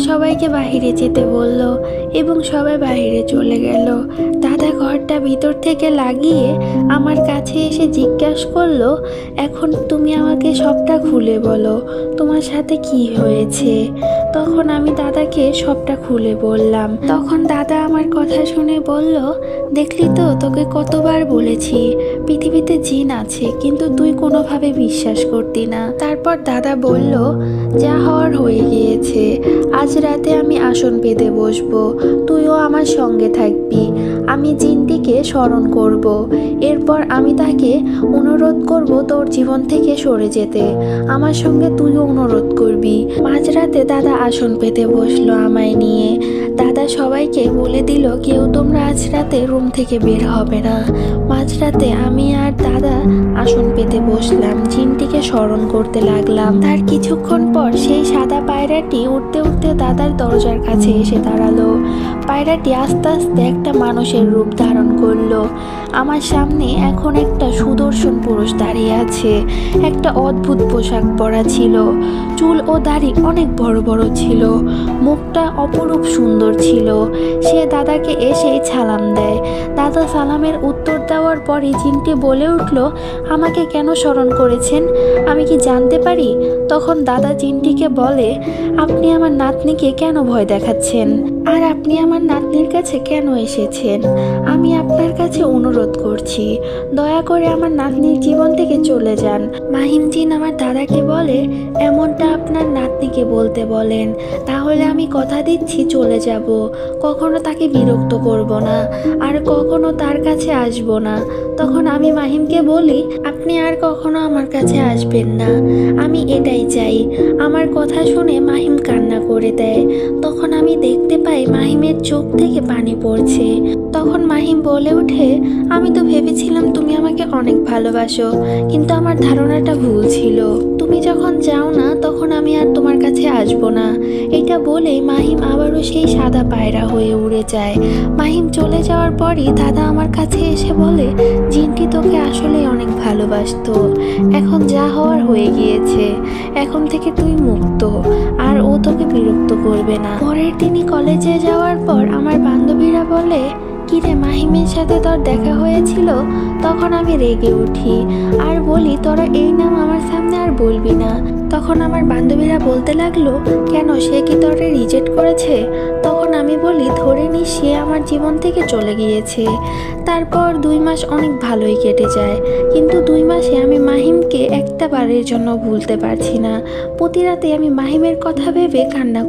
সবাইকে বাইরে যেতে বলল এবং সবাই বাইরে চলে গেল। দাদা ঘরটা ভিতর থেকে লাগিয়ে আমার কাছে এসে জিজ্ঞাসা করলো, এখন তুমি আমাকে সবটা খুলে বলো, তোমার সাথে কি হয়েছে। তখন আমি দাদাকে সবটা খুলে বললাম। তখন দাদা আমার কথা শুনে বলল, দেখলি তো, তোকে কতবার বলেছি পৃথিবীতে জিন আছে, কিন্তু তুই কোনোভাবে বিশ্বাস করতি না। তারপর দাদা বলল, যা হওয়ার হয়ে গিয়েছে, আজ রাতে আমি আসন পেতে বসবো, তুইও আমার সঙ্গে থাকবি। আমি জিনটিকে স্মরণ করব, এরপর আমি তাকে অনুরোধ করব তোর জীবন থেকে সরে যেতে, আমার সঙ্গে তুইও অনুরোধ করবি। মাঝরাতে দাদা আসন পেতে বসলো আমায় নিয়ে। দাদা সবাইকে বলে দিল, কেউ তোমরা আজ রাতে রুম থেকে বের হবে না। মাঝরাতে আমি আর দাদা আসন পেতে বসলাম, জিনটিকে স্মরণ করতে লাগলাম। তার কিছুক্ষণ পর সেই সাদা পায়রাটি উঠতে উঠতে দাদার দরজার কাছে এসে দাঁড়ালো। পায়রাটি আস্তে আস্তে একটা মানুষের রূপ ধারণ করলো। আমার সামনে এখন একটা সুদর্শন পুরুষ দাঁড়িয়ে আছে। একটা অদ্ভুত পোশাক পরা ছিল, চুল ও দাড়ি অনেক বড় বড় ছিল, মুখটা অপরূপ সুন্দর ছিল। সে দাদাকে এসেই সালাম দেয়। দাদা সালামের উত্তর দেওয়ার পরই জিনটি বলে উঠল, আমাকে কেন স্মরণ করেছেন, আমি কি জানতে পারি? তখন দাদা জিনটিকে বলে, আপনি আমার নাতনিকে কেন ভয় দেখাচ্ছেন, আর আপনি আমার নাতনির কাছে কেন এসেছেন? আমি আপনার কাছে অনুরোধ করছি, দয়া করে আমার নাতনির জীবন থেকে চলে যান। মাহিম জিন আমার দাদাকে বলে, এমনটা আপনার নাতনিকে বলতে বলেন, তাহলে আমি কথা দিচ্ছি চলে যাব, কখনো তাকে বিরক্ত করব না, আর কখনো তার কাছে আসব না। তখন আমি মাহিমকে বলি, আপনি আর কখনো আমার কাছে আসবেন না, আমি এটাই চাই। আমার কথা শুনে মাহিম কান্না করে দেয়। তখন আমি দেখতে পাই মাহিমের চোখ থেকে পানি পড়ছে। তখন মাহিম বলে ওঠে, আমি তো ভেবেছিলাম তুমি আমাকে অনেক ভালোবাসো, কিন্তু আমার ধারণাটা ভুল ছিল। তুমি যখন যাও না, তখন আমি আর তোমার কাছে আসবো না। এটা বলে মাহিম আবারও সেই সাদা পায়রা হয়ে উড়ে যায়। মাহিম চলে যাওয়ার পরই দাদা আমার কাছে এসে বলে, জিনটি তোকে আসলে অনেক ভালোবাসতো, এখন যা হওয়ার হয়ে গিয়েছে, এখন থেকে তুই মুক্ত, আর ও তোকে বিরক্ত করবে না। পরের দিনই কলেজে যাওয়ার পর আমার বান্ধবীরা বলে, কিরে মাহিমের সাথে তোর দেখা হয়েছিল? তখন আমি রেগে উঠি আর বলি, তোরা এই নাম আমার সামনে আর বলবি না। তখন আমার বান্ধবীরা বলতে লাগলো, কেন, সে কি তোরে রিজেক্ট করেছে? তখন আমি বলি, ধরে নি সে আমার জীবন থেকে চলে গিয়েছে। তারপর 2 মাস অনেক ভালোই কেটে যায়, কিন্তু 2 মাসে আমি মাহিমকে একটা বারের জন্য ভুলতে পারছি না। প্রতি রাতে আমি মাহিমের কথা ভেবে কান্না